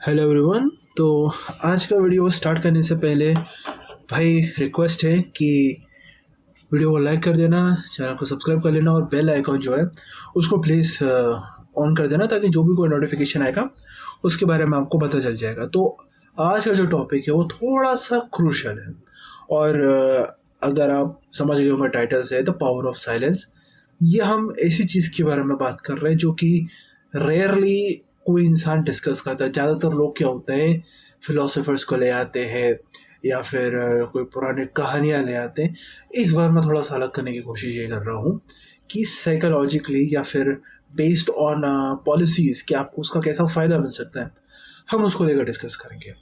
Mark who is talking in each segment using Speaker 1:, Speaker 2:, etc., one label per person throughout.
Speaker 1: Hello everyone. तो आज का वीडियो स्टार्ट करने से पहले भाई रिक्वेस्ट है कि वीडियो को लाइक कर देना, चैनल को सब्सक्राइब कर लेना और बेल आइकॉन जो है उसको प्लीज़ ऑन कर देना, ताकि जो भी कोई नोटिफिकेशन आएगा उसके बारे में आपको पता चल जाएगा। तो आज का जो टॉपिक है वो थोड़ा सा क्रूशल है और अगर आप समझ गए होंगे टाइटल से, द पावर ऑफ साइलेंस। ये हम ऐसी चीज़ के बारे में बात कर रहे हैं जो कि रेयरली कोई इंसान डिस्कस करता है। ज़्यादातर लोग क्या होते हैं, फिलोसोफर्स को ले आते हैं या फिर कोई पुरानी कहानियाँ ले आते हैं। इस बार मैं थोड़ा सा अलग करने की कोशिश ये कर रहा हूँ कि साइकोलॉजिकली या फिर बेस्ड ऑन पॉलिसीज़ कि आपको उसका कैसा फ़ायदा मिल सकता है, हम उसको लेकर डिस्कस करेंगे।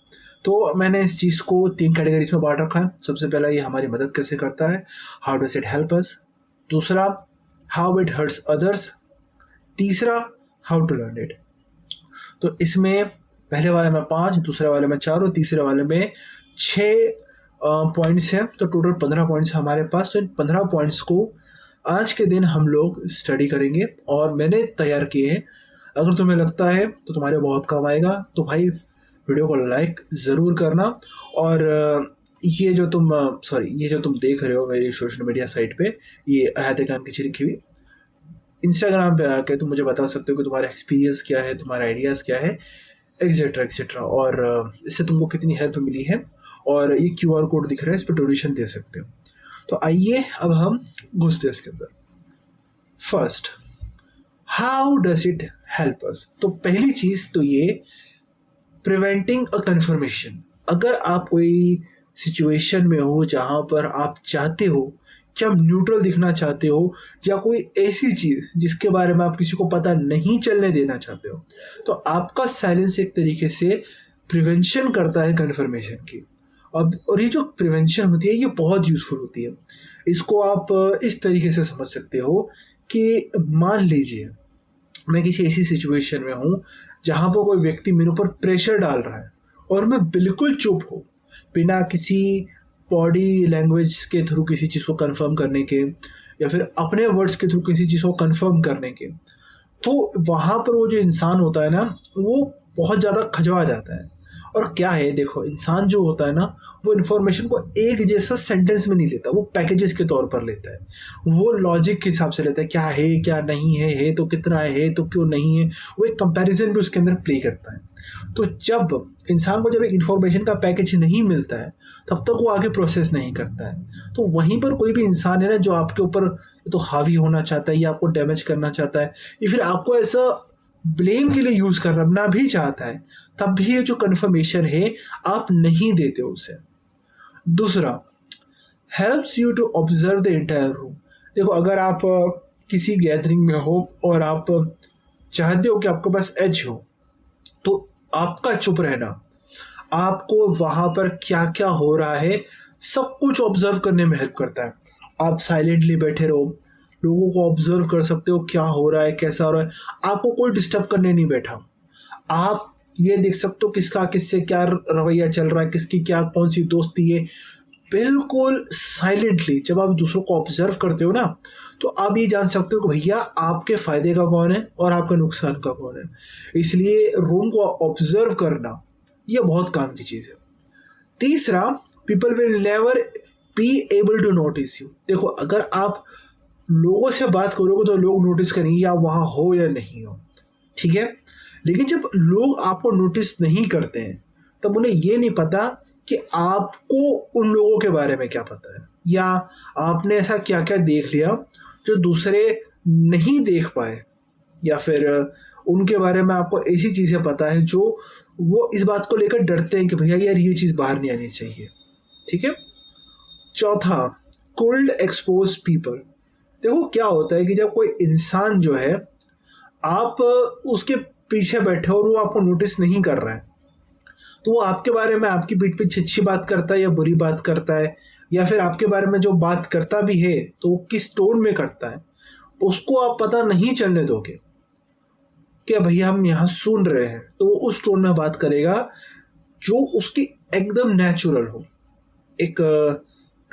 Speaker 1: तो मैंने इस चीज़ को 3 कैटेगरीज़ में बाँट रखा है। सबसे पहला, ये हमारी मदद कैसे करता है, how does it help us. दूसरा, हाउ इट हर्ट्स अदर्स। तीसरा, हाउ टू लर्न इट। तो इसमें पहले वाले में 5, दूसरे वाले में 4 और तीसरे वाले में 6 पॉइंट्स हैं। तो टोटल 15 पॉइंट्स हैं हमारे पास। तो इन 15 पॉइंट्स को आज के दिन हम लोग स्टडी करेंगे और मैंने तैयार किए हैं। अगर तुम्हें लगता है तो तुम्हारे बहुत काम आएगा, तो भाई वीडियो को लाइक ज़रूर करना। और ये जो तुम देख रहे हो मेरी सोशल मीडिया साइट पे, ये हयात खान की लिखी हुई, इंस्टाग्राम पे आके तुम मुझे बता सकते हो कि तुम्हारा एक्सपीरियंस क्या है, तुम्हारा आइडियाज़ क्या है, एक्सेट्रा एक्सेट्रा, और इससे तुमको कितनी हेल्प मिली है। और ये क्यूआर कोड दिख रहा है, इस पर डोनेशन दे सकते हो। तो आइए अब हम घुसते हैं इसके अंदर। First, how does it help us. तो पहली चीज़ तो ये, प्रिवेंटिंग अ कन्फर्मेशन। अगर आप कोई सिचुएशन में हो जहाँ पर आप चाहते हो कि आप न्यूट्रल दिखना चाहते हो, या कोई ऐसी चीज़ जिसके बारे में आप किसी को पता नहीं चलने देना चाहते हो, तो आपका साइलेंस एक तरीके से प्रिवेंशन करता है कन्फर्मेशन की। अब और ये जो प्रिवेंशन होती है ये बहुत यूज़फुल होती है। इसको आप इस तरीके से समझ सकते हो कि मान लीजिए मैं किसी ऐसी सिचुएशन में हूँ जहाँ पर कोई व्यक्ति मेरे ऊपर प्रेशर डाल रहा है और मैं बिल्कुल चुप हूँ, बिना किसी बॉडी लैंग्वेज के थ्रू किसी चीज़ को कंफर्म करने के या फिर अपने वर्ड्स के थ्रू किसी चीज़ को कंफर्म करने के। तो वहाँ पर वो जो इंसान होता है ना, वो बहुत ज़्यादा खजवा जाता है। और क्या है, देखो इंसान जो होता है ना, वो इन्फॉर्मेशन को एक जैसा सेंटेंस में नहीं लेता, वो पैकेजेस के तौर पर लेता है। वो लॉजिक के हिसाब से लेता है, क्या है क्या नहीं है तो कितना है तो क्यों नहीं है। वो एक कंपैरिजन भी उसके अंदर प्ले करता है। तो जब इंसान को जब एक इन्फॉर्मेशन का पैकेज नहीं मिलता है, तब तक वो आगे प्रोसेस नहीं करता है। तो वहीं पर कोई भी इंसान है ना जो आपके ऊपर तो हावी होना चाहता है या आपको डैमेज करना चाहता है या फिर आपको ऐसा ब्लेम के लिए यूज करना भी चाहता है, तब भी ये जो कन्फर्मेशन है आप नहीं देते उसे। दूसरा, helps you to observe the entire room. देखो अगर आप किसी गैदरिंग में हो और आप चाहते हो कि आपके पास एज हो, तो आपका चुप रहना आपको वहां पर क्या क्या हो रहा है सब कुछ ऑब्जर्व करने में हेल्प करता है। आप साइलेंटली बैठे रहो, लोगों को ऑब्जर्व कर सकते हो क्या हो रहा है कैसा हो रहा है। आपको कोई डिस्टर्ब करने नहीं बैठा, आप ये देख सकते हो किसका किससे क्या रवैया चल रहा है, किसकी क्या कौन सी दोस्ती है। बिल्कुल साइलेंटली जब आप दूसरों को ऑब्जर्व करते हो ना, तो आप ये जान सकते हो कि भैया आपके फायदे का कौन है और आपके नुकसान का कौन है। इसलिए रूम को ऑब्जर्व करना ये बहुत काम की चीज़ है। तीसरा, people will never be able to notice you. देखो अगर आप लोगों से बात करोगे तो लोग नोटिस करेंगे आप वहाँ हो या नहीं हो, ठीक है। लेकिन जब लोग आपको नोटिस नहीं करते हैं, तब उन्हें ये नहीं पता कि आपको उन लोगों के बारे में क्या पता है, या आपने ऐसा क्या क्या देख लिया जो दूसरे नहीं देख पाए, या फिर उनके बारे में आपको ऐसी चीज़ें पता है जो वो इस बात को लेकर डरते हैं कि भैया यार ये चीज़ बाहर नहीं आनी चाहिए, ठीक है। चौथा, कोल्ड एक्सपोज पीपल। देखो क्या होता है कि जब कोई इंसान जो है, आप उसके पीछे बैठे हो और वो आपको नोटिस नहीं कर रहा है, तो वो आपके बारे में आपकी पीठ पे अच्छी बात करता है या बुरी बात करता है, या फिर आपके बारे में जो बात करता भी है तो वो किस टोन में करता है, उसको आप पता नहीं चलने दोगे कि भैया हम यहाँ सुन रहे हैं। तो वो उस टोन में बात करेगा जो उसकी एकदम नेचुरल हो, एक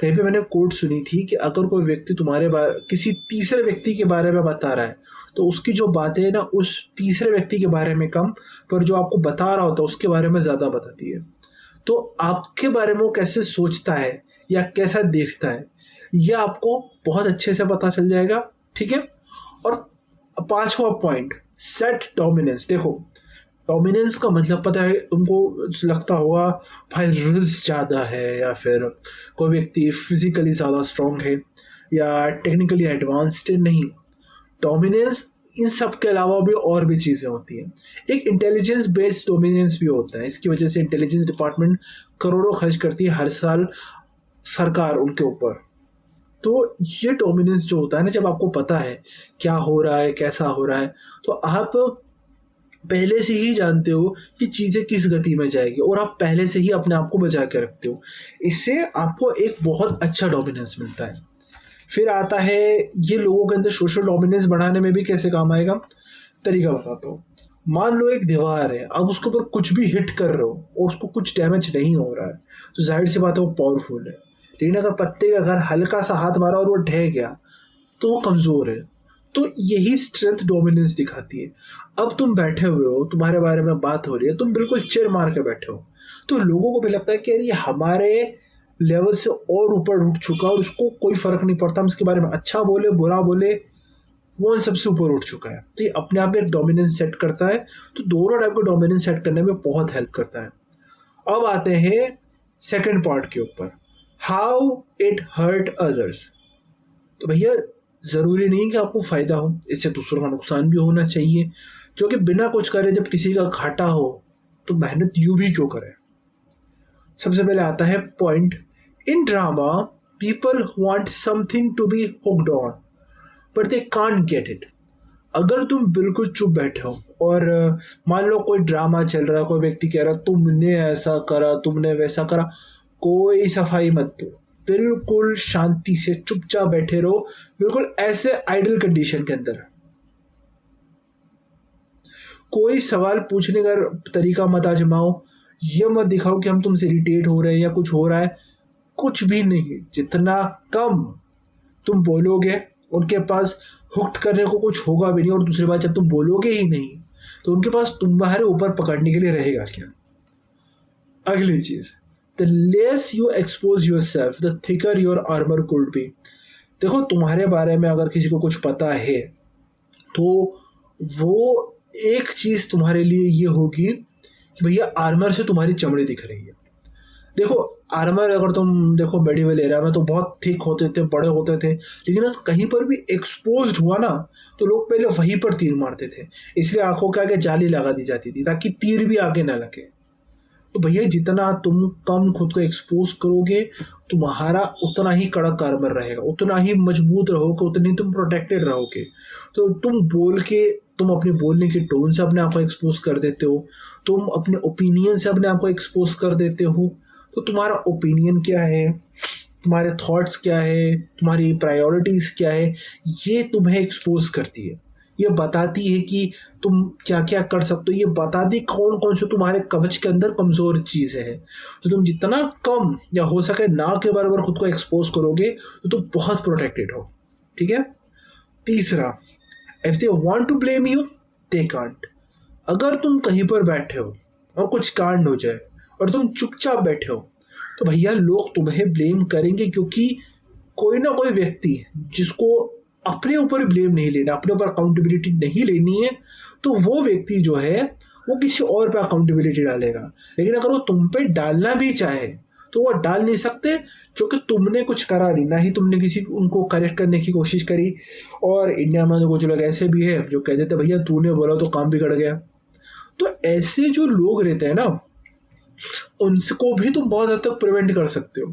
Speaker 1: कहीं पे मैंने कोट सुनी थी कि अगर कोई व्यक्ति तुम्हारे बारे किसी तीसरे व्यक्ति के बारे में बता रहा है तो उसकी जो बातें है ना उस तीसरे व्यक्ति के बारे में कम, पर जो आपको बता रहा होता है उसके बारे में ज़्यादा बताती है। तो आपके बारे में वो कैसे सोचता है या कैसा देखता है ये आपको बहुत अच्छे से पता चल जाएगा, ठीक है। और 5वां पॉइंट, सेट डोमिनेंस। देखो, डोमिनेंस का मतलब पता है तुमको, लगता होगा भाई रिल्स ज़्यादा है या फिर कोई व्यक्ति फिजिकली ज़्यादा स्ट्रांग है या टेक्निकली एडवांस्ड है। नहीं, डोमिनेंस इन सब के अलावा भी और भी चीज़ें होती हैं। एक इंटेलिजेंस बेस्ड डोमिनेंस भी होता है। इसकी वजह से इंटेलिजेंस डिपार्टमेंट करोड़ों खर्च करती है हर साल सरकार उनके ऊपर। तो ये डोमिनेंस जो होता है ना, जब आपको पता है क्या हो रहा है कैसा हो रहा है, तो आप पहले से ही जानते हो कि चीज़ें किस गति में जाएगी और आप पहले से ही अपने आप को बचा के रखते हो। इससे आपको एक बहुत अच्छा डोमिनेंस मिलता है। फिर आता है ये लोगों के अंदर सोशल डोमिनेंस बढ़ाने में भी कैसे काम आएगा, तरीका बताता हूँ। मान लो एक दीवार है, आप उसके ऊपर कुछ भी हिट कर रहे हो और उसको कुछ डैमेज नहीं हो रहा है, तो जाहिर सी बात है वो पावरफुल है। लेकिन अगर पत्ते का अगर हल्का सा हाथ मारा और वो ढह गया तो वो कमज़ोर है। तो यही स्ट्रेंथ डोमिनेंस दिखाती है। अब तुम बैठे हुए हो, तुम्हारे बारे में बात हो रही है, तुम बिल्कुल चिर मार के बैठे हो, तो लोगों को भी लगता है कि यार ये हमारे लेवल से और ऊपर उठ चुका और उसको कोई फर्क नहीं पड़ता, हम इसके बारे में अच्छा बोले बुरा बोले, वो उन सबसे ऊपर उठ चुका है। तो ये अपने आप में एक डोमिनेंस सेट करता है। तो दोनों टाइप का डोमिनेंस सेट करने में बहुत हेल्प करता है। अब आते हैं सेकंड पार्ट के ऊपर, हाउ इट हर्ट अदर्स। तो भैया ज़रूरी नहीं कि आपको फ़ायदा हो, इससे दूसरों का नुकसान भी होना चाहिए। जो कि बिना कुछ करे जब किसी का घाटा हो तो मेहनत यूं भी क्यों करें। सबसे पहले आता है point, in drama people want something to be hooked on but they can't get it. अगर तुम बिल्कुल चुप बैठे हो और मान लो कोई ड्रामा चल रहा है, कोई व्यक्ति कह रहा तुमने ऐसा करा तुमने वैसा करा, कोई सफाई मत दो, बिल्कुल शांति से चुपचाप बैठे रहो, बिल्कुल ऐसे आइडल कंडीशन के अंदर। कोई सवाल पूछने का तरीका मत आजमाओ, ये मत दिखाओ कि हम तुमसे इरिटेट हो रहे हैं या कुछ हो रहा है, कुछ भी नहीं। जितना कम तुम बोलोगे उनके पास हुक्ड करने को कुछ होगा भी नहीं, और दूसरी बात जब तुम बोलोगे ही नहीं तो उनके पास तुम्हारे ऊपर पकड़ने के लिए रहेगा क्या। अगली चीज, the less you expose your self the thicker your armour could be. देखो, तुम्हारे बारे में अगर किसी को कुछ पता है तो वो एक चीज तुम्हारे लिए ये होगी कि भैया आर्मर से तुम्हारी चमड़ी दिख रही है। देखो, आर्मर अगर तुम देखो मेडिवल एरा में तो बहुत थिक होते थे, बड़े होते थे, लेकिन अगर कहीं पर भी एक्सपोज्ड हुआ ना तो लोग पहले वहीं पर तीर मारते थे। इसलिए आंखों के आगे जाली लगा दी जाती थी ताकि तीर भी आगे ना लगे। तो भैया जितना तुम कम खुद को एक्सपोज करोगे तुम्हारा उतना ही कड़क आर्मर रहेगा, उतना ही मजबूत रहोगे, उतनी तुम प्रोटेक्टेड रहोगे। तो तुम अपने बोलने के टोन से अपने आप को एक्सपोज कर देते हो, तुम अपने ओपिनियन से अपने आप को एक्सपोज कर देते हो। तो तुम्हारा ओपिनियन क्या है, तुम्हारे थॉट्स क्या है, तुम्हारी प्रायोरिटीज़ क्या है, ये तुम्हें एक्सपोज करती है। ये बताती है कि तुम क्या क्या कर सकते हो, ये बताती कौन कौन से तुम्हारे कवच के अंदर कमज़ोर चीज़ें हैं। तो तुम जितना कम या हो सके ना के बराबर खुद को एक्सपोज करोगे तो तुम बहुत प्रोटेक्टेड हो, ठीक है। तीसरा, if they want to blame you they can't. अगर तुम कहीं पर बैठे हो और कुछ कांड हो जाए और तुम चुपचाप बैठे हो तो भैया लोग तुम्हें ब्लेम करेंगे, क्योंकि कोई ना कोई व्यक्ति जिसको अपने ऊपर ब्लेम नहीं लेना, अपने ऊपर अकाउंटेबिलिटी नहीं लेनी है, तो वो व्यक्ति जो है वो किसी और पे अकाउंटेबिलिटी डालेगा। लेकिन अगर वो तुम पे डालना भी चाहे तो वो डाल नहीं सकते, क्योंकि तुमने कुछ करा नहीं, ना ही तुमने किसी उनको करेक्ट करने की कोशिश करी। और इंडिया में तो कुछ लोग ऐसे भी है जो कह देते भैया तूने बोला तो काम बिगड़ गया। तो ऐसे जो लोग रहते हैं ना, उनको भी तुम बहुत हद तक प्रिवेंट कर सकते हो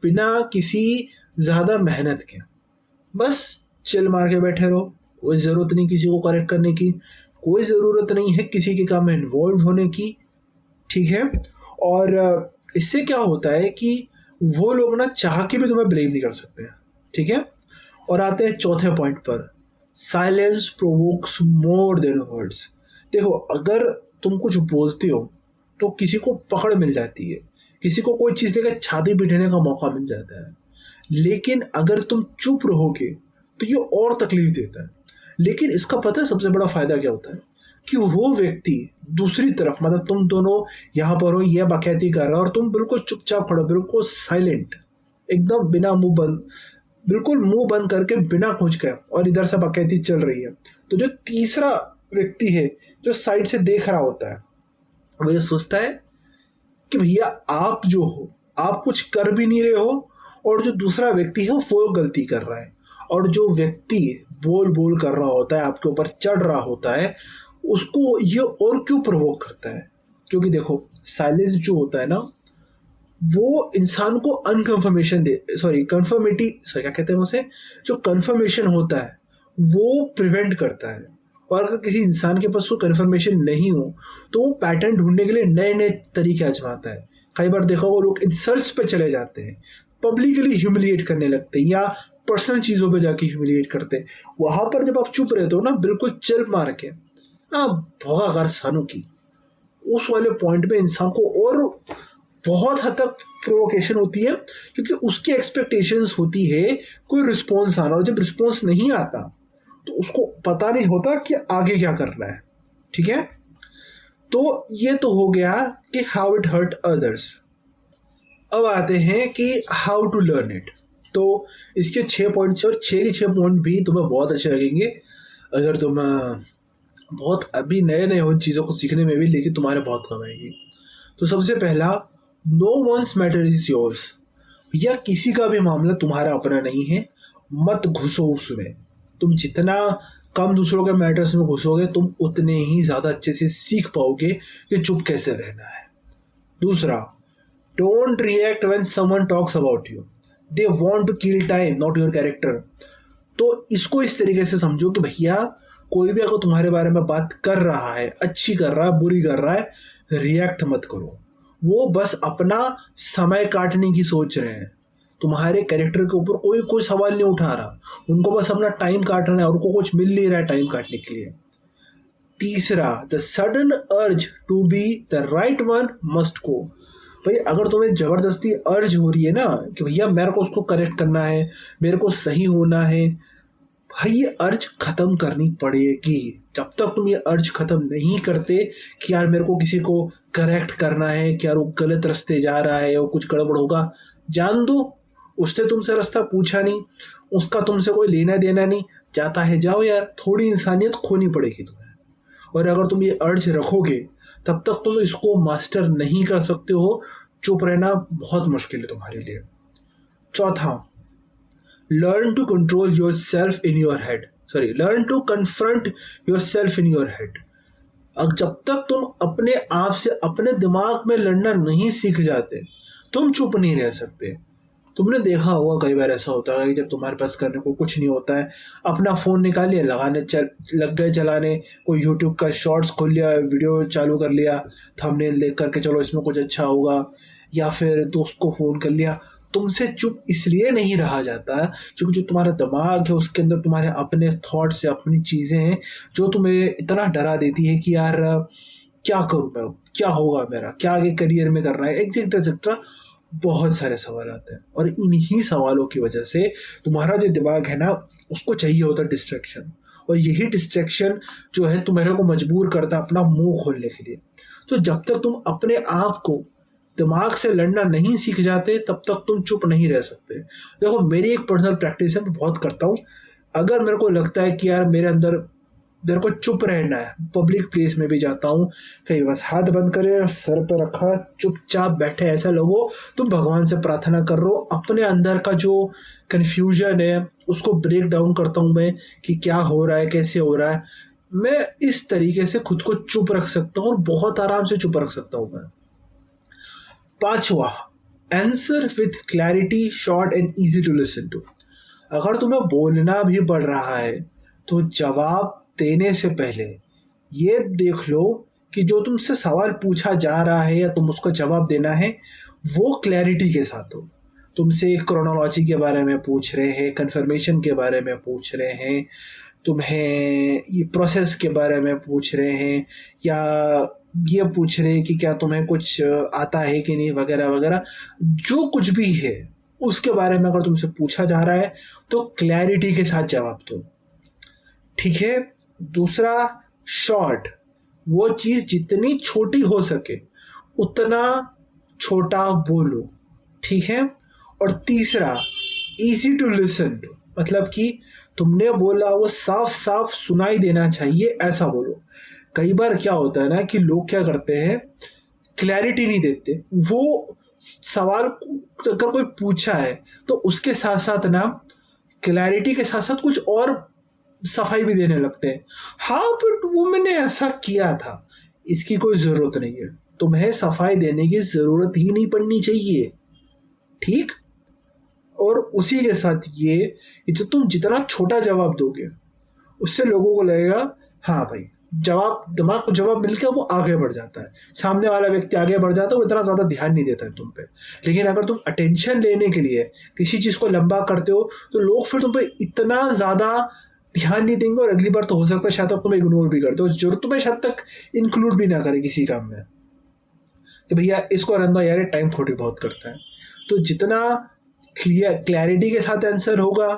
Speaker 1: बिना किसी ज़्यादा मेहनत के। बस चिल मार के बैठे रहो, कोई ज़रूरत नहीं किसी को करेक्ट करने की, कोई ज़रूरत नहीं है किसी के काम में इन्वॉल्व होने की, ठीक है। और इससे क्या होता है कि वो लोग ना चाह के भी तुम्हें ब्लेम नहीं कर सकते हैं, ठीक है। और आते हैं चौथे पॉइंट पर, silence provokes more than words. देखो, अगर तुम कुछ बोलते हो तो किसी को पकड़ मिल जाती है, किसी को कोई चीज़ लेकर छाती पीटने का मौका मिल जाता है। लेकिन अगर तुम चुप रहोगे तो ये और तकलीफ देता है। लेकिन इसका पता है सबसे बड़ा फायदा क्या होता है, कि वो व्यक्ति दूसरी तरफ, मतलब तुम दोनों यहाँ पर हो, ये बकैती कर रहा है और तुम बिल्कुल चुपचाप खड़ो, बिल्कुल साइलेंट, एकदम बिना मुंह बंद, बिल्कुल मुंह बंद करके बिना कुछ कहे, और इधर से बकैती चल रही है। तो जो तीसरा व्यक्ति है जो साइड से देख रहा होता है, वो ये सोचता है कि भैया आप जो हो, आप कुछ कर भी नहीं रहे हो, और जो दूसरा व्यक्ति है वो गलती कर रहा है। और जो व्यक्ति बोल बोल कर रहा होता है, आपके ऊपर चढ़ रहा होता है, उसको ये और क्यों प्रोवोक करता है, क्योंकि देखो साइलेंस जो होता है ना, वो इंसान को अनकन्फर्मेशन दे, कंफर्मिटी, क्या कहते हैं उसे, जो कंफर्मेशन होता है वो प्रिवेंट करता है। और अगर किसी इंसान के पास वो कंफर्मेशन नहीं हो तो वो पैटर्न ढूंढने के लिए नए नए तरीके आजमाता है। कई बार देखा वो लोग इंसल्ट्स पे चले जाते हैं, पब्लिकली ह्यूमिलिएट करने लगते हैं, या पर्सनल चीज़ों पे जाके ह्यूमिलिएट करते हैं। वहाँ पर जब आप चुप रहते हो ना, बिल्कुल चिल मार के, हाँ भौगा कर सानू की, उस वाले पॉइंट पे इंसान को और बहुत हद तक प्रोवोकेशन होती है, क्योंकि उसकी एक्सपेक्टेशंस होती है कोई रिस्पॉन्स आना, और जब रिस्पॉन्स नहीं आता तो उसको पता नहीं होता कि आगे क्या करना है। ठीक है, तो ये तो हो गया कि हाउ इट हर्ट अदर्स। अब आते हैं कि हाउ टू लर्न इट। तो इसके 6 पॉइंट्स, और 6 के 6 पॉइंट भी तुम्हें बहुत अच्छे लगेंगे अगर तुम बहुत अभी नए नए हो चीज़ों को सीखने में भी, लेकिन तुम्हारे बहुत कम आएगी। तो सबसे पहला, no one's matter is yours, या किसी का भी मामला तुम्हारा अपना नहीं है, मत घुसो उसमें। तुम जितना कम दूसरों के मैटर्स में घुसोगे, तुम उतने ही ज़्यादा अच्छे से सीख पाओगे कि चुप कैसे रहना है। दूसरा, don't react when someone talks about you, they want to kill time not your character. तो इसको इस तरीके से समझो कि भैया कोई भी अगर तुम्हारे बारे में बात कर रहा है, अच्छी कर रहा है, बुरी कर रहा है, रिएक्ट मत करो। वो बस अपना समय काटने की सोच रहे हैं, तुम्हारे कैरेक्टर के ऊपर कोई सवाल नहीं उठा रहा, उनको बस अपना टाइम काटना है, उनको कुछ मिल नहीं रहा है टाइम काटने के लिए। तीसरा, the sudden urge to be the right one must go. भाई अगर तुम्हें जबरदस्ती अर्ज हो रही है ना कि भैया मेरे को उसको करेक्ट करना है, मेरे को सही होना है, भाई ये अर्ज खत्म करनी पड़ेगी। जब तक तुम ये अर्ज खत्म नहीं करते कि यार मेरे को किसी को करेक्ट करना है, कि यार वो गलत रास्ते जा रहा है और कुछ गड़बड़ होगा, जान दो, उसने तुमसे रास्ता पूछा नहीं, उसका तुमसे कोई लेना देना नहीं, जाता है जाओ यार, थोड़ी इंसानियत खोनी पड़ेगी तुम्हें। और अगर तुम ये अर्ज रखोगे तब तक तुम इसको मास्टर नहीं कर सकते हो, चुप रहना बहुत मुश्किल है तुम्हारे लिए। चौथा, learn to control yourself in your head, learn to confront yourself in your head. अब जब तक तुम अपने आप से, अपने दिमाग में लड़ना नहीं सीख जाते, तुम चुप नहीं रह सकते। तुमने देखा होगा कई बार ऐसा होता है कि जब तुम्हारे पास करने को कुछ नहीं होता है, अपना फ़ोन निकाल लिया, लग गए चलाने, कोई यूट्यूब का शॉर्ट्स खोल लिया, वीडियो चालू कर लिया, थंबनेल देख करके चलो इसमें कुछ अच्छा होगा, या फिर दोस्त को फ़ोन कर लिया। तुमसे चुप इसलिए नहीं रहा जाता क्योंकि जो तुम्हारा दिमाग है उसके अंदर तुम्हारे अपने थॉट्स है, अपनी चीज़ें हैं जो तुम्हें इतना डरा देती है कि यार क्या करूँ मैं, क्या होगा मेरा, क्या आगे करियर में करना है, एक्सेट्रा एक्सेट्रा, बहुत सारे सवाल आते हैं। और इन्हीं सवालों की वजह से तुम्हारा जो दिमाग है ना, उसको चाहिए होता है डिस्ट्रैक्शन, और यही डिस्ट्रैक्शन जो है तुम्हारे को मजबूर करता है अपना मुंह खोलने के लिए। तो जब तक तुम अपने आप को दिमाग से लड़ना नहीं सीख जाते तब तक तुम चुप नहीं रह सकते। देखो मेरी एक पर्सनल प्रैक्टिस है, मैं बहुत करता हूँ, अगर मेरे को लगता है कि यार मेरे को चुप रहना है, पब्लिक प्लेस में भी जाता हूँ, कहीं बस हाथ बंद करे, सर पे रखा, चुपचाप बैठे, ऐसा लगो तुम भगवान से प्रार्थना कर रहे हो, अपने अंदर का जो कन्फ्यूजन है उसको ब्रेक डाउन करता हूँ मैं कि क्या हो रहा है, कैसे हो रहा है। मैं इस तरीके से खुद को चुप रख सकता हूँ और बहुत आराम से चुप रख सकता हूँ मैं। पांचवा, answer with clarity, short and easy to listen to. अगर तुम्हें बोलना भी पड़ रहा है तो जवाब देने से पहले ये देख लो कि जो तुमसे सवाल पूछा जा रहा है या तुम उसका जवाब देना है वो क्लैरिटी के साथ हो। तुमसे क्रोनोलॉजी के बारे में पूछ रहे हैं, कंफर्मेशन के बारे में पूछ रहे हैं, तुम्हें ये प्रोसेस के बारे में पूछ रहे हैं, या ये पूछ रहे हैं कि क्या तुम्हें कुछ आता है कि नहीं, वगैरह वगैरह, जो कुछ भी है उसके बारे में अगर तुमसे पूछा जा रहा है तो क्लैरिटी के साथ जवाब दो, ठीक है। दूसरा, शॉर्ट, वो चीज़ जितनी छोटी हो सके उतना छोटा बोलो, ठीक है। और तीसरा, इजी टू लिसन, मतलब कि तुमने बोला वो साफ साफ सुनाई देना चाहिए ऐसा बोलो। कई बार क्या होता है ना कि लोग क्या करते हैं, क्लैरिटी नहीं देते। वो सवाल अगर कोई पूछा है तो उसके साथ साथ ना क्लैरिटी के साथ साथ कुछ और सफाई भी देने लगते हैं। हाँ बट वो मैंने ऐसा किया था, इसकी कोई ज़रूरत नहीं है। तुम्हें सफाई देने की ज़रूरत ही नहीं पड़नी चाहिए, ठीक। और उसी के साथ ये जो तुम जितना छोटा जवाब दोगे उससे लोगों को लगेगा हाँ भाई, दिमाग को जवाब मिल के वो आगे बढ़ जाता है, सामने वाला व्यक्ति आगे बढ़ जाता है, वो इतना ज़्यादा ध्यान नहीं देता है तुम पे। लेकिन अगर तुम अटेंशन लेने के लिए किसी चीज़ को लंबा करते हो तो लोग फिर तुम पे इतना ज़्यादा ध्यान नहीं देंगे, और अगली बार तो हो सकता है शायद तक तुम इग्नोर भी करते हो, जरूरत तुम्हें शायद तक इंक्लूड भी ना करे किसी काम में कि भैया इसको रन दो यार, टाइम खोटी बहुत करता है। तो जितना क्लैरिटी के साथ आंसर होगा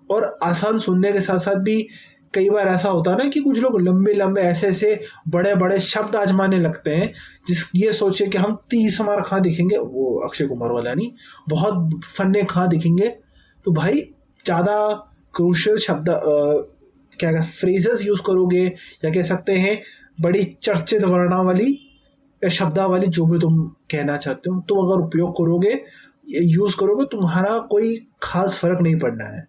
Speaker 1: और आसान सुनने के साथ साथ भी, कई बार ऐसा होता है ना कि कुछ लोग लंबे लंबे ऐसे ऐसे बड़े बड़े शब्द आजमाने लगते हैं, ये सोचे कि हम 30 मार खा दिखेंगे, वो अक्षय कुमार वाला नहीं, बहुत फन्ने खा दिखेंगे। तो भाई ज़्यादा क्रूशियल शब्द क्या फ्रेजेस यूज़ करोगे, या कह सकते हैं बड़ी चर्चित वर्णावली या शब्दावली, जो भी तुम कहना चाहते हो, तुम अगर उपयोग करोगे, यूज़ करोगे, तुम्हारा कोई खास फर्क नहीं पड़ना है।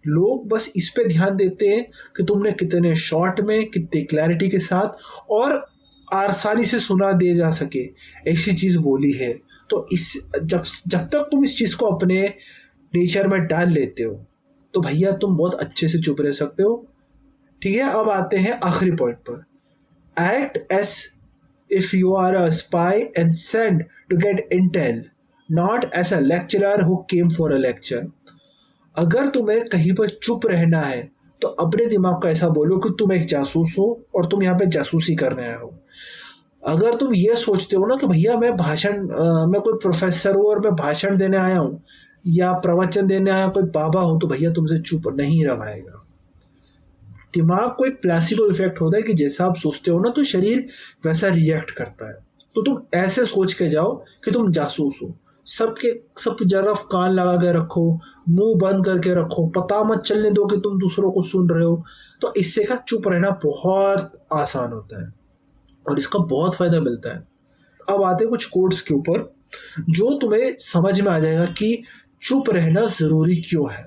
Speaker 1: लोग बस इस पे ध्यान देते हैं कि तुमने कितने शॉर्ट में, कितने क्लैरिटी के साथ और आसानी से सुना दे जा सके ऐसी चीज़ बोली है। तो इस जब तक तुम इस चीज़ को अपने नेचर में डाल लेते हो तो भैया तुम बहुत अच्छे से चुप रह सकते हो, ठीक है। अब आते हैं आखिरी पॉइंट पर, act S if you are a spy and sent to get intel, not as a lecturer who came for a lecture। अगर तुम्हें कहीं पर चुप रहना है तो अपने दिमाग को ऐसा बोलो कि तुम एक जासूस हो और तुम यहाँ पे जासूसी करने आए हो। अगर तुम ये सोचते हो ना कि भैया मैं कोई प्रोफेसर हूँ और मैं भाषण देने आया हूँ या प्रवचन देने आया कोई बाबा हो, तो भैया तुमसे चुप नहीं रवाएगा। दिमाग को एक प्लेसिबो इफेक्ट होता है कि जैसा आप सोचते हो ना तो शरीर वैसा रिएक्ट करता है। तो तुम ऐसे सोच के जाओ कि तुम जासूस हो, सब जगह कान लगा के रखो, मुंह बंद करके रखो, पता मत चलने दो कि तुम दूसरों को सुन रहे हो। तो इससे का चुप रहना बहुत आसान होता है और इसका बहुत फायदा मिलता है। अब आते हैं कुछ कोड्स के ऊपर जो तुम्हें समझ में आ जाएगा कि चुप रहना जरूरी क्यों है।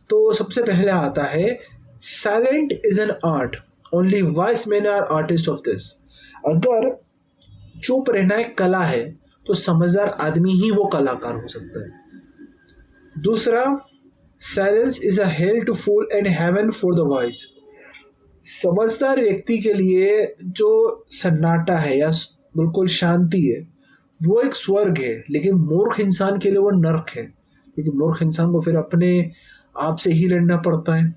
Speaker 1: तो सबसे पहले आता है, silent is an art, only wise man are artist of this. अगर चुप रहना एक कला है तो समझदार आदमी ही वो कलाकार हो सकता है। दूसरा, silence is a hell to fool and heaven for the wise. समझदार व्यक्ति के लिए जो सन्नाटा है या बिल्कुल शांति है वो एक स्वर्ग है, लेकिन मूर्ख इंसान के लिए वो नर्क है, क्योंकि मूर्ख इंसान को फिर अपने आप से ही लड़ना पड़ता है।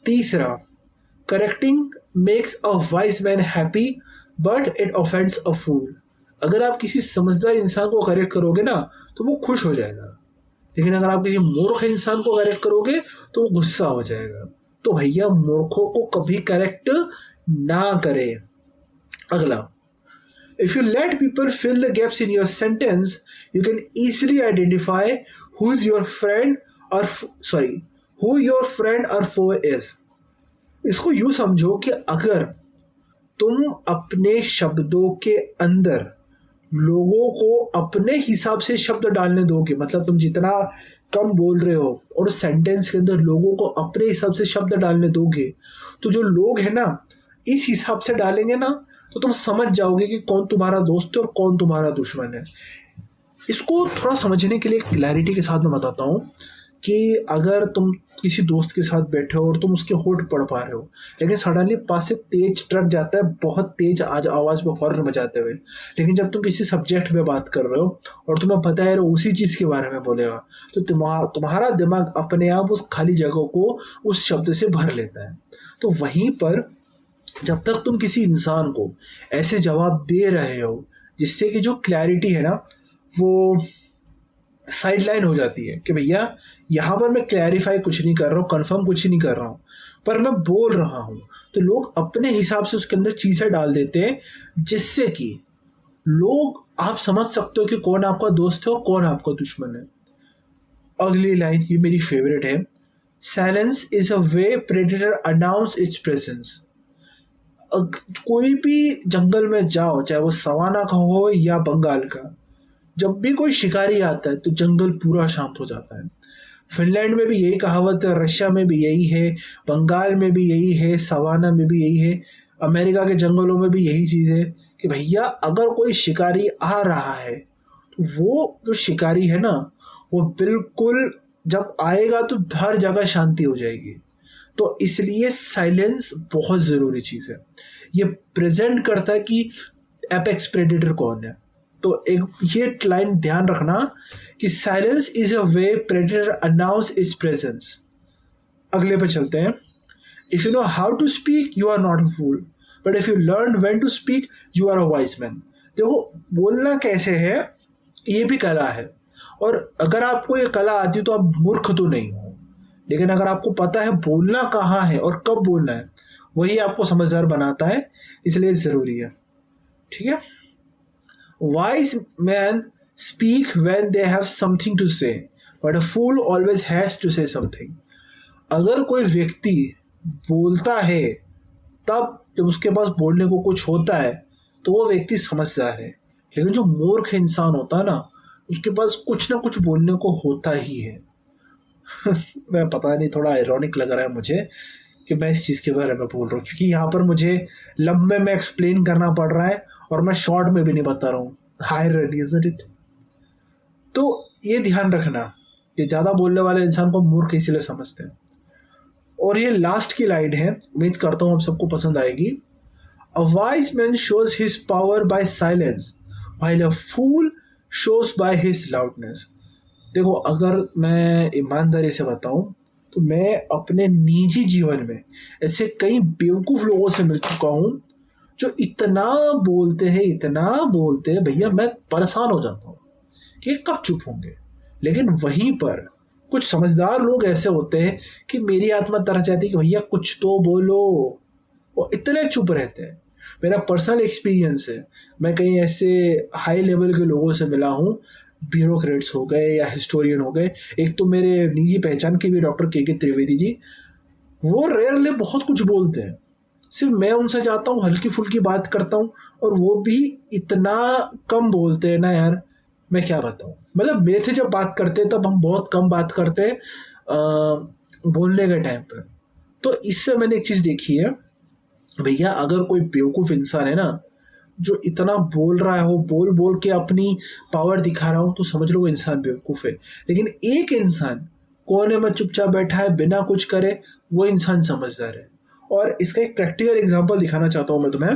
Speaker 1: तीसरा, correcting makes a wise man happy but it offends a fool. अगर आप किसी समझदार इंसान को करेक्ट करोगे ना तो वो खुश हो जाएगा, लेकिन अगर आप किसी मूर्ख इंसान को करेक्ट करोगे तो वो गुस्सा हो जाएगा। तो भैया मूर्खों को कभी करेक्ट ना करें। अगला, if you let people fill the gaps in your sentence, you can easily identify who your friend or foe is। इसको यूं समझो कि अगर तुम अपने शब्दों के अंदर लोगों को अपने हिसाब से शब्द डालने दोगे, मतलब तुम जितना कम बोल रहे हो और सेंटेंस के अंदर लोगों को अपने हिसाब से शब्द डालने दोगे, तो जो लोग हैं ना इस हिसाब से डालेंगे ना, तो तुम समझ जाओगे कि कौन तुम्हारा दोस्त है और कौन तुम्हारा दुश्मन है। इसको थोड़ा समझने के लिए क्लैरिटी के साथ मैं बताता हूँ कि अगर तुम किसी दोस्त के साथ बैठे हो और तुम उसके होठ पढ़ पा रहे हो, लेकिन सडनली पास से तेज ट्रक जाता है बहुत तेज आवाज़ में हॉर्न बजाते हुए, लेकिन जब तुम किसी सब्जेक्ट में बात कर रहे हो और तुम्हें पता है उसी चीज़ के बारे में बोलेगा, तो तुम्हारा दिमाग अपने आप उस खाली जगह को उस शब्द से भर लेता है। तो वहीं पर जब तक तुम किसी इंसान को ऐसे जवाब दे रहे हो जिससे कि जो क्लैरिटी है ना वो साइडलाइन हो जाती है कि भैया यहाँ पर मैं क्लैरिफाई कुछ नहीं कर रहा हूँ, कंफर्म कुछ नहीं कर रहा हूँ, पर मैं बोल रहा हूँ। तो लोग अपने हिसाब से उसके अंदर चीज़ें डाल देते हैं, जिससे कि लोग, आप समझ सकते हो कि कौन आपका दोस्त है और कौन आपका दुश्मन है। अगली लाइन, ये मेरी फेवरेट है, silence is a way predator announce its presence. कोई भी जंगल में जाओ, चाहे वो सवाना का हो या बंगाल का, जब भी कोई शिकारी आता है तो जंगल पूरा शांत हो जाता है। फिनलैंड में भी यही कहावत है, रशिया में भी यही है, बंगाल में भी यही है, सवाना में भी यही है, अमेरिका के जंगलों में भी यही चीज़ है कि भैया अगर कोई शिकारी आ रहा है तो वो जो शिकारी है ना, वो बिल्कुल जब आएगा तो हर जगह शांति हो जाएगी। तो इसलिए साइलेंस बहुत ज़रूरी चीज़ है। ये प्रेजेंट करता है कि एपेक्स प्रेडेटर कौन है। तो एक ये लाइन ध्यान रखना कि silence is a way predator announce its presence. अगले पे चलते हैं। If you know how to speak you are not a fool, but if you learn when to speak you are a wise man. देखो, बोलना कैसे है ये भी कला है, और अगर आपको ये कला आती है तो आप मूर्ख तो नहीं हो, लेकिन अगर आपको पता है बोलना कहाँ है और कब बोलना है, वही आपको समझदार बनाता है, इसलिए ज़रूरी है। ठीक है। Wise men speak when they have something to say, but a fool always has to say something. अगर कोई व्यक्ति बोलता है तब जब उसके पास बोलने को कुछ होता है तो वो व्यक्ति समझदार है, लेकिन जो मूर्ख इंसान होता है ना, उसके पास कुछ ना कुछ बोलने को होता ही है। मैं पता नहीं, थोड़ा आयरॉनिक लग रहा है मुझे कि मैं इस चीज़ के बारे में बोल रहा हूँ, क्योंकि यहाँ पर मुझे लंबे में एक्सप्लेन करना पड़ रहा है और मैं शॉर्ट में भी नहीं बता रहा हूँ। Higher isn't it? तो ये ध्यान रखना कि ज़्यादा बोलने वाले इंसान को मूर्ख इसलिए समझते हैं। और ये लास्ट की लाइन है, उम्मीद करता हूँ आप सबको पसंद आएगी। A wise man shows his power by silence while a fool shows by his loudness. देखो, अगर मैं ईमानदारी से बताऊं तो मैं अपने निजी जीवन में ऐसे कई बेवकूफ़ लोगों से मिल चुका हूं जो इतना बोलते हैं भैया मैं परेशान हो जाता हूँ कि कब चुप होंगे। लेकिन वहीं पर कुछ समझदार लोग ऐसे होते हैं कि मेरी आत्मा तरस जाती है कि भैया कुछ तो बोलो, वो इतने चुप रहते हैं। मेरा पर्सनल एक्सपीरियंस है, मैं कई ऐसे हाई लेवल के लोगों से मिला हूँ, ब्यूरोक्रेट्स हो गए या हिस्टोरियन हो गए। एक तो मेरे निजी पहचान के भी डॉक्टर के त्रिवेदी जी, वो रेयरली बहुत कुछ बोलते हैं, सिर्फ मैं उनसे जाता हूँ, हल्की फुल्की बात करता हूँ, और वो भी इतना कम बोलते हैं ना यार, मैं क्या बताऊँ। मतलब मेरे से जब बात करते हैं तब हम बहुत कम बात करते हैं बोलने के टाइम पर। तो इससे मैंने एक चीज़ देखी है, भैया अगर कोई बेवकूफ़ इंसान है ना जो इतना बोल रहा हो, बोल बोल के अपनी पावर दिखा रहा हो, तो समझ लो वो इंसान बेवकूफ़ है। लेकिन एक इंसान कोने में चुपचाप बैठा है बिना कुछ करे, वो इंसान समझदार है। और इसका एक प्रैक्टिकल एग्जांपल दिखाना चाहता हूँ मैं तुम्हें।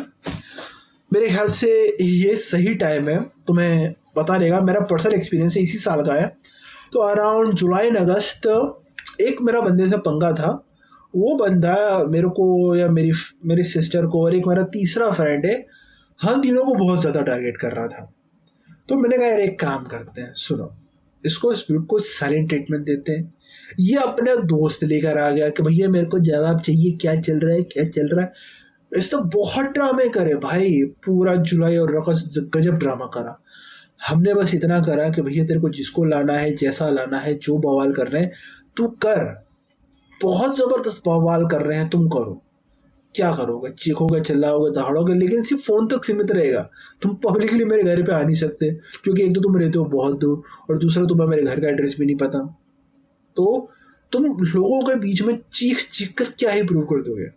Speaker 1: मेरे ख्याल से ये सही टाइम है तुम्हें बता देगा, मेरा पर्सनल एक्सपीरियंस है, इसी साल का है। तो अराउंड जुलाई अगस्त एक मेरा बंदे से पंगा था। वो बंदा मेरे को या मेरी सिस्टर को और एक मेरा तीसरा फ्रेंड है, हम तीनों को बहुत ज़्यादा टारगेट कर रहा था। तो मैंने कहा यार एक काम करते हैं, सुनो, इसको बिल्कुल साइलेंट ट्रीटमेंट देते हैं। ये अपने दोस्त लेकर आ गया कि भैया मेरे को जवाब चाहिए, क्या चल रहा है। इस तो बहुत ड्रामे करे भाई, पूरा जुलाई और अगस्त गजब ड्रामा करा। हमने बस इतना करा कि भैया तेरे को जिसको लाना है, जैसा लाना है, जो बवाल कर रहे हैं तू कर, बहुत ज़बरदस्त बवाल कर रहे हैं तुम करो, क्या करोगे, चीखोगे, चिल्लाओगे, दहाड़ोगे, लेकिन सिर्फ फ़ोन तक सीमित रहेगा। तुम पब्लिकली मेरे घर पे आ नहीं सकते, क्योंकि एक तो तुम रहते हो बहुत दूर, और दूसरा तुम्हें मेरे घर का एड्रेस भी नहीं पता। तो तुम लोगों के बीच में चीख चीख कर क्या ही प्रूव कर दोगे।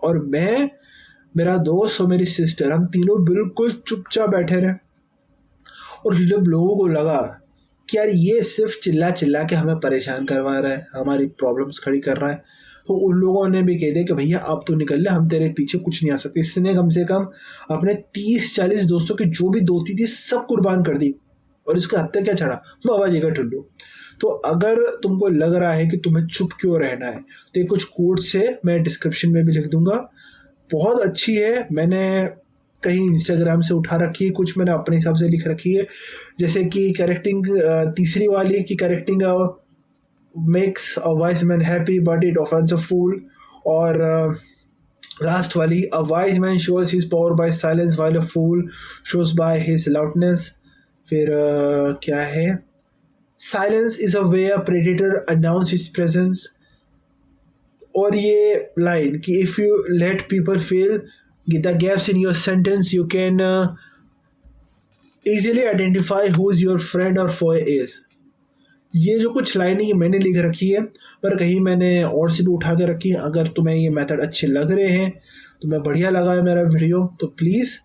Speaker 1: और मैं, मेरा दोस्त और मेरी सिस्टर, हम तीनों बिल्कुल चुपचाप बैठे रहे। और जब लोगों को लगा कि यार ये सिर्फ चिल्ला चिल्ला के हमें परेशान करवा रहा है, हमारी प्रॉब्लम्स खड़ी कर रहा है, तो उन लोगों ने भी कह दिया कि भैया आप तो निकल ले, हम तेरे पीछे कुछ नहीं आ सकते। इसने कम से कम अपने 30-40 दोस्तों की जो भी दोस्ती थी सब कुर्बान कर दी, और इसका हत्या क्या चढ़ा, बाबा जी का ठुल्लू। तो अगर तुमको लग रहा है कि तुम्हें चुप क्यों रहना है, तो ये कुछ कोट्स है, मैं डिस्क्रिप्शन में भी लिख दूंगा, बहुत अच्छी है। मैंने कहीं इंस्टाग्राम से उठा रखी है, कुछ मैंने अपने हिसाब से लिख रखी है। जैसे कि कैरेक्टिंग तीसरी वाली की correcting makes a wise man happy but it offends a fool, और लास्ट वाली a wise man shows his power by silence while a fool shows by his loudness. फिर क्या है, silence is a way a predator announce his presence. और ये line कि if you let people feel the gaps in your sentence you can easily identify who's your friend or foe is। ये जो कुछ लाइनें ये मैंने लिख रखी है, पर कहीं मैंने और से भी उठा के रखी है। अगर तुम्हें ये मेथड अच्छे लग रहे हैं, तुम्हें बढ़िया लगा है मेरा वीडियो, तो प्लीज़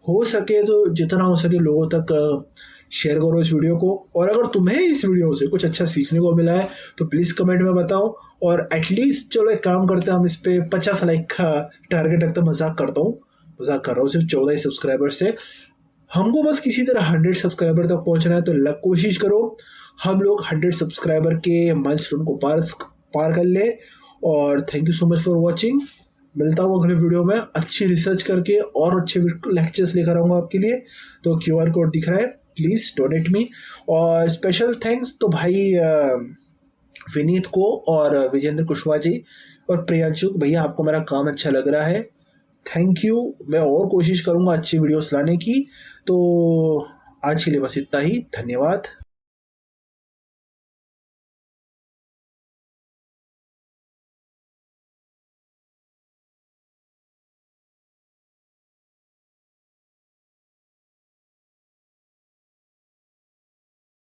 Speaker 1: हो सके तो जितना हो सके लोगों तक शेयर करो इस वीडियो को। और अगर तुम्हें इस वीडियो से कुछ अच्छा सीखने को मिला है तो प्लीज़ कमेंट में बताओ। और एटलीस्ट चलो एक काम करते हैं, हम इस पर 50 लाइक का टारगेट रखते हैं। मजाक करता हूँ, मजाक कर रहा हूँ, सिर्फ 14 ही सब्सक्राइबर से हमको बस किसी तरह 100 सब्सक्राइबर तक पहुंचना है। तो कोशिश करो हम लोग 100 सब्सक्राइबर के माइलस्टोन को पार कर ले। और thank you so much for watching. मिलता हूँ अगले वीडियो में अच्छी रिसर्च करके और अच्छे लेक्चर्स लेकर आऊँगा आपके लिए। तो QR कोड दिख रहा है, प्लीज़ डोनेट मी। और स्पेशल थैंक्स तो भाई विनीत को और विजेंद्र कुशवाहा जी और प्रियांशु भैया, आपको मेरा काम अच्छा लग रहा है, थैंक यू। मैं और कोशिश करूँगा अच्छी वीडियोस लाने की। तो आज के लिए बस इतना ही, धन्यवाद।